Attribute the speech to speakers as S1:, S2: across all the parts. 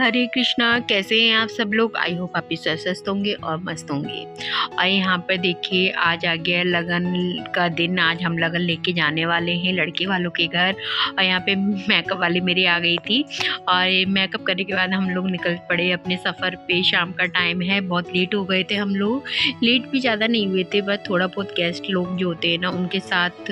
S1: हरे कृष्णा। कैसे हैं आप सब लोग? आई होप आप स्वस्थ होंगे और मस्त होंगे। और यहाँ पर देखिए आज आ गया लगन का दिन। आज हम लगन लेके जाने वाले हैं लड़के वालों के घर। और यहाँ पे मेकअप वाली मेरी आ गई थी और मेकअप करने के बाद हम लोग निकल पड़े अपने सफ़र पे। शाम का टाइम है, बहुत लेट हो गए थे हम लोग। लेट भी ज़्यादा नहीं हुए थे, बस थोड़ा बहुत गेस्ट लोग जो होते हैं ना उनके साथ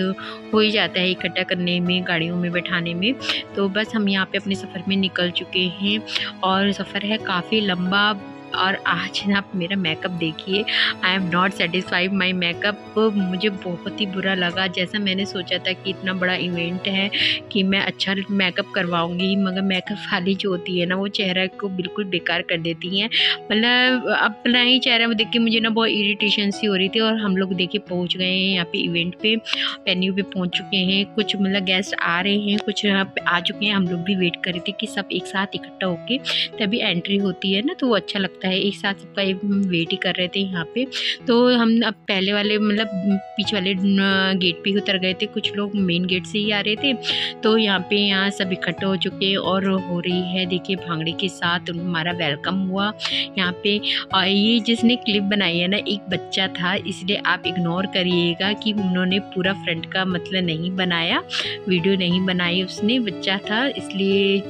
S1: हो ही जाता है इकट्ठा करने में, गाड़ियों में बैठाने में। तो बस हम यहाँ पे अपने सफ़र में निकल चुके हैं और सफ़र है काफ़ी लंबा। और आज ना आप मेरा मेकअप देखिए, I am not satisfied my makeup. मुझे बहुत ही बुरा लगा। जैसा मैंने सोचा था कि इतना बड़ा इवेंट है कि मैं अच्छा मेकअप करवाऊंगी, मगर मेकअप वाली जो होती है ना वो चेहरा को बिल्कुल बेकार कर देती हैं। मतलब अपना ही चेहरा देख के मुझे ना बहुत इरिटेशन सी हो रही थी। और हम लोग देखिए पहुँच गए हैं यहाँ पे इवेंट पे, वेन्यू पे पहुँच चुके हैं। कुछ मतलब गेस्ट आ रहे हैं, कुछ यहाँ पे आ चुके हैं। हम लोग भी वेट कर रहे थे कि सब एक साथ इकट्ठा होके तभी एंट्री होती है ना, तो वो अच्छा लगता है। एक साथ सबका वेट ही कर रहे थे यहाँ पे। तो हम अब पहले वाले मतलब पीछे वाले गेट पे ही उतर गए थे, कुछ लोग मेन गेट से ही आ रहे थे। तो यहाँ सब इकट्ठे हो चुके हैं और हो रही है देखिए भांगड़े के साथ हमारा वेलकम हुआ यहाँ पे। और ये जिसने क्लिप बनाई है ना एक बच्चा था, इसलिए आप इग्नोर करिएगा कि उन्होंने पूरा फ्रंट का मतलब नहीं बनाया, वीडियो नहीं बनाई, उसने बच्चा था इसलिए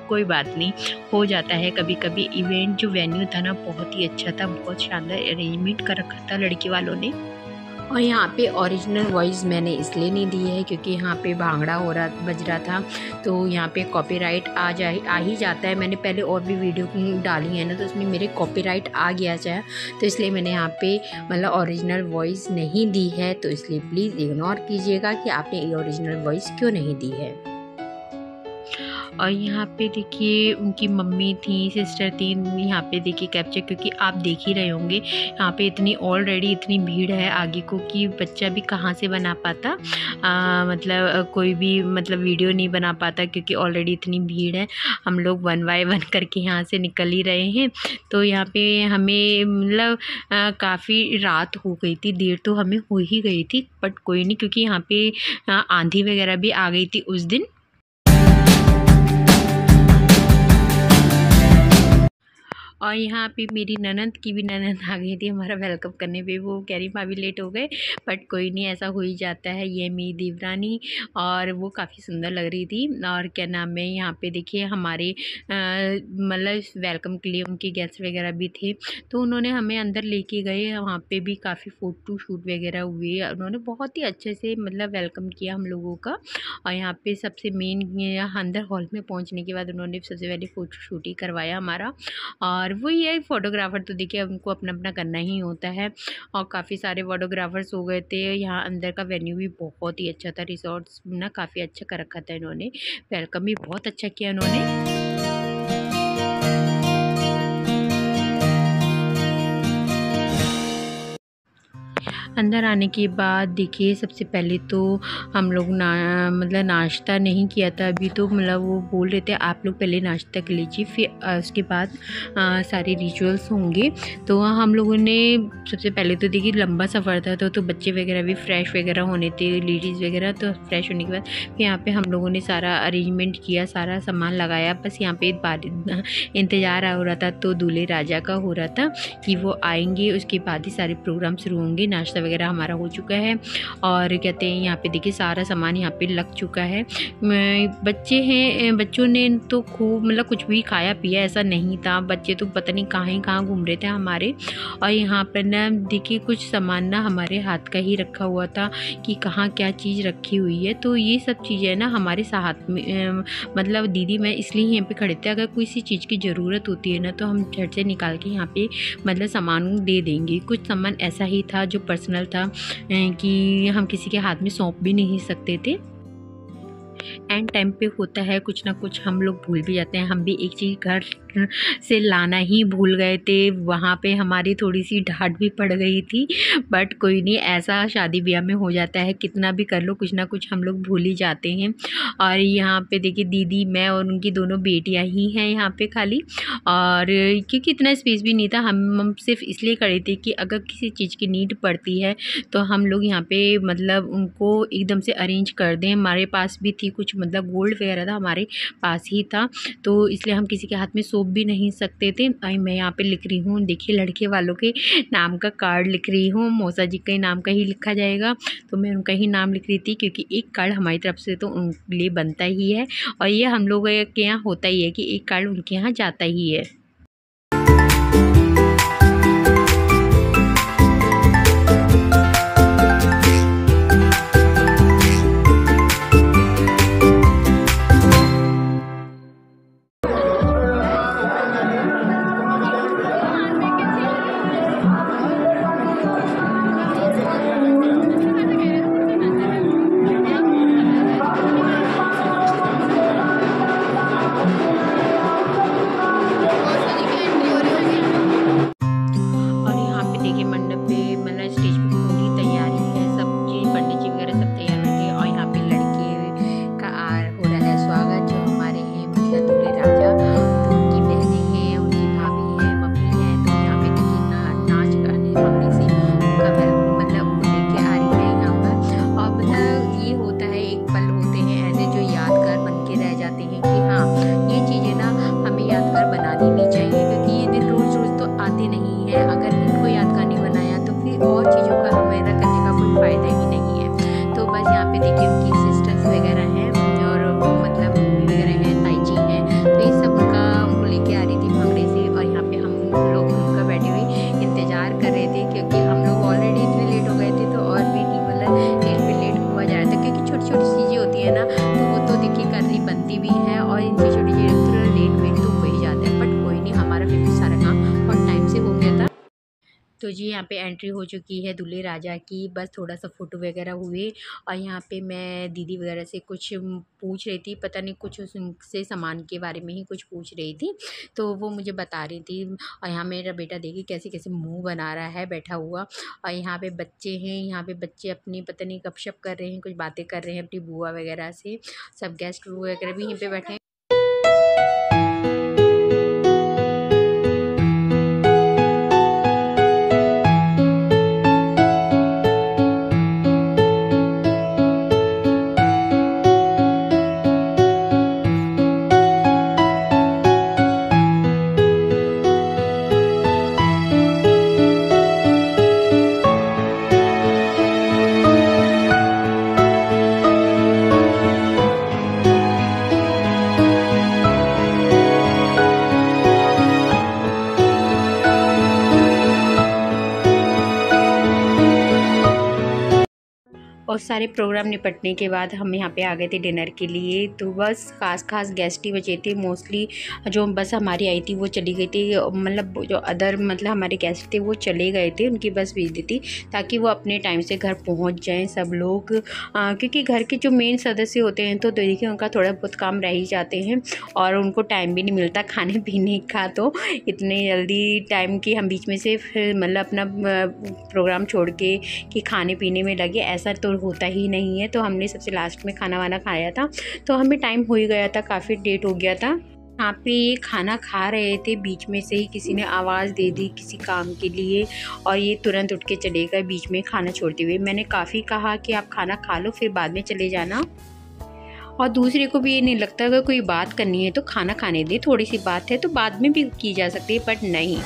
S1: कोई बात नहीं, हो जाता है कभी कभी। इवेंट जो वेन्यू था ना बहुत ही अच्छा था, बहुत शानदार अरेंजमेंट कर रखा था लड़के वालों ने। और यहाँ पे ओरिजिनल वॉइस मैंने इसलिए नहीं दी है क्योंकि यहाँ पे भांगड़ा बज रहा था, तो यहाँ पे कॉपीराइट आ ही जाता है। मैंने पहले और भी वीडियो डाली है ना, तो उसमें मेरे कॉपीराइट आ गया चाहे, तो इसलिए मैंने यहाँ पे मतलब ओरिजिनल वॉइस नहीं दी है। तो इसलिए प्लीज़ इग्नोर कीजिएगा कि आपने ओरिजिनल वॉइस क्यों नहीं दी है। और यहाँ पे देखिए उनकी मम्मी थी, सिस्टर थी, यहाँ पे देखिए कैप्चर, क्योंकि आप देख ही रहे होंगे यहाँ पे इतनी ऑलरेडी इतनी भीड़ है आगे को कि बच्चा भी कहाँ से बना पाता, मतलब कोई भी मतलब वीडियो नहीं बना पाता क्योंकि ऑलरेडी इतनी भीड़ है। हम लोग 1 बाय 1 करके यहाँ से निकल ही रहे हैं। तो यहाँ पे हमें मतलब काफ़ी रात हो गई थी, देर तो हमें हो ही गई थी, बट कोई नहीं क्योंकि यहाँ पे आंधी वगैरह भी आ गई थी उस दिन। और यहाँ पे मेरी ननद की भी ननद आ गई थी हमारा वेलकम करने पे। वो कह रही भाभी लेट हो गए, बट कोई नहीं, ऐसा हो ही जाता है। ये मेरी देवरानी, और वो काफ़ी सुंदर लग रही थी। और क्या नाम है यहाँ पे देखिए हमारे मतलब वेलकम के लिए उनके गेस्ट वगैरह भी थे, तो उन्होंने हमें अंदर लेके गए। वहाँ पे भी काफ़ी फ़ोटो शूट वगैरह हुए, उन्होंने बहुत ही अच्छे से मतलब वेलकम किया हम लोगों का। और यहाँ पे सबसे मेन अंदर हॉल में पहुँचने के बाद उन्होंने सबसे पहले फ़ोटो शूट ही करवाया हमारा। और वही है, फ़ोटोग्राफ़र तो देखिए उनको अपना अपना करना ही होता है। और काफ़ी सारे फ़ोटोग्राफ़र्स हो गए थे। यहाँ अंदर का वेन्यू भी बहुत ही अच्छा था, रिसॉर्ट्स ना काफ़ी अच्छा कर रखा था इन्होंने, वेलकम भी बहुत अच्छा किया इन्होंने। अंदर आने के बाद देखिए सबसे पहले तो हम लोग मतलब नाश्ता नहीं किया था अभी, तो मतलब वो बोल रहे थे आप लोग पहले नाश्ता कर लीजिए, फिर उसके बाद सारे रिचुअल्स होंगे। तो हम लोगों ने सबसे पहले तो देखिए लंबा सफ़र था, तो बच्चे वगैरह भी फ्रेश वगैरह होने थे, लेडीज़ वगैरह, तो फ्रेश होने के बाद फिर यहाँ पे हम लोगों ने सारा अरेंजमेंट किया, सारा सामान लगाया। बस यहाँ पे इंतज़ार हो रहा था, तो दूल्हे राजा का हो रहा था कि वो आएंगे, उसके बाद ही सारे प्रोग्राम शुरू होंगे। नाश्ता वगैरह हमारा हो चुका है और कहते हैं यहाँ पे देखिए सारा सामान यहाँ पे लग चुका है। बच्चे हैं, बच्चों ने तो खूब मतलब कुछ भी खाया पिया ऐसा नहीं था, बच्चे तो पता नहीं कहाँ घूम रहे थे हमारे। और यहाँ पर ना देखिए कुछ सामान ना हमारे हाथ का ही रखा हुआ था कि कहाँ क्या चीज़ रखी हुई है। तो ये सब चीज़ें ना हमारे साथ में मतलब दीदी मैं इसलिए यहाँ पे खड़े थे, अगर कोई सी चीज़ की ज़रूरत होती है ना तो हम झट से निकाल के यहाँ पे मतलब सामान दे देंगे। कुछ सामान ऐसा ही था जो पर्सनल था कि हम किसी के हाथ में सौंप भी नहीं सकते थे। एंड टाइम पे होता है कुछ ना कुछ हम लोग भूल भी जाते हैं। हम भी एक चीज़ घर से लाना ही भूल गए थे, वहाँ पे हमारी थोड़ी सी डांट भी पड़ गई थी, बट कोई नहीं, ऐसा शादी ब्याह में हो जाता है, कितना भी कर लो कुछ ना कुछ हम लोग भूल ही जाते हैं। और यहाँ पे देखिए दीदी, मैं और उनकी दोनों बेटियाँ ही हैं यहाँ पे खाली। और क्योंकि इतना स्पेस भी नहीं था, हम सिर्फ इसलिए खड़े थे कि अगर किसी चीज़ की नीड पड़ती है तो हम लोग यहाँ पे मतलब उनको एकदम से अरेंज कर दें। हमारे पास भी थी कुछ मतलब गोल्ड वगैरह था हमारे पास ही था, तो इसलिए हम किसी के हाथ में सौंप भी नहीं सकते थे। मैं यहाँ पे लिख रही हूँ, देखिए लड़के वालों के नाम का कार्ड लिख रही हूँ। मौसा जी के नाम का ही लिखा जाएगा, तो मैं उनका ही नाम लिख रही थी, क्योंकि एक कार्ड हमारी तरफ से तो उनके लिए बनता ही है, और ये हम लोग के यहाँ होता ही है कि एक कार्ड उनके यहाँ जाता ही है। तो जी यहाँ पे एंट्री हो चुकी है दूल्हे राजा की, बस थोड़ा सा फ़ोटो वगैरह हुए। और यहाँ पे मैं दीदी वगैरह से कुछ पूछ रही थी, पता नहीं कुछ उनसे सामान के बारे में ही कुछ पूछ रही थी, तो वो मुझे बता रही थी। और यहाँ मेरा बेटा देखिए कैसे कैसे मुंह बना रहा है बैठा हुआ। और यहाँ पे बच्चे हैं, यहाँ पे बच्चे अपनी पता नहीं गपशप कर रहे हैं, कुछ बातें कर रहे हैं अपनी बुआ वगैरह से। सब गेस्ट वगैरह भी यहीं पर बैठे हैं। और सारे प्रोग्राम निपटने के बाद हम यहाँ पे आ गए थे डिनर के लिए। तो बस खास गेस्ट ही बचे थे, मोस्टली जो बस हमारी आई थी वो चली गई थी, मतलब जो अदर मतलब हमारे गेस्ट थे वो चले गए थे, उनकी बस भेज दी थी ताकि वो अपने टाइम से घर पहुँच जाएँ सब लोग। क्योंकि घर के जो मेन सदस्य होते हैं तो देखिए उनका थोड़ा बहुत काम रह ही जाते हैं और उनको टाइम भी नहीं मिलता खाने पीने का, तो इतने जल्दी टाइम की हम बीच में से फिर मतलब अपना प्रोग्राम छोड़ के कि खाने पीने में लगे, ऐसा तो होता ही नहीं है। तो हमने सबसे लास्ट में खाना वाना खाया था, तो हमें टाइम हो ही गया था, काफ़ी लेट हो गया था। यहाँ पे ये खाना खा रहे थे, बीच में से ही किसी ने आवाज़ दे दी किसी काम के लिए और ये तुरंत उठ के चले गए बीच में खाना छोड़ते हुए। मैंने काफ़ी कहा कि आप खाना खा लो फिर बाद में चले जाना, और दूसरे को भी ये नहीं लगता अगर कोई बात करनी है तो खाना खाने दे, थोड़ी सी बात है तो बाद में भी की जा सकती है, बट नहीं।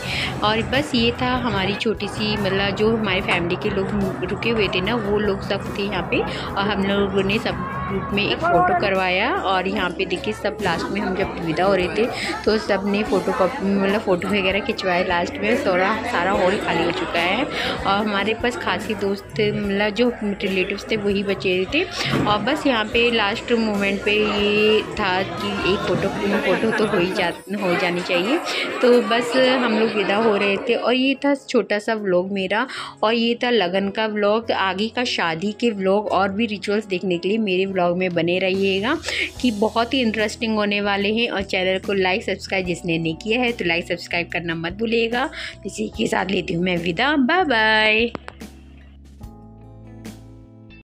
S1: और बस ये था हमारी छोटी सी मतलब जो हमारे फैमिली के लोग रुके हुए थे ना वो लोग सब थे यहाँ पे, और हम लोगों ने सब ग्रुप में एक फ़ोटो करवाया। और यहाँ पे देखिए सब लास्ट में हम जब विदा हो रहे थे तो सब ने मतलब फ़ोटो वगैरह खिंचवाए। लास्ट में सारा हॉल खाली हो चुका है और हमारे पास खासी दोस्त मतलब जो रिलेटिव्स थे वही बचे थे। और बस यहाँ पे लास्ट मोमेंट पे ये था कि एक फ़ोटो तो हो जानी चाहिए। तो बस हम लोग विदा हो रहे थे और ये था छोटा सा व्लॉग मेरा, और ये था लगन का व्लॉग। आगे का शादी के व्लॉग और भी रिचुअल्स देखने के लिए मेरे व्लॉग में बने रहिएगा कि बहुत ही इंटरेस्टिंग होने वाले हैं। और चैनल को लाइक सब्सक्राइब जिसने नहीं किया है तो लाइक सब्सक्राइब करना मत भूलिएगा। इसी के साथ लेती हूँ मैं विदा, बाय बाय।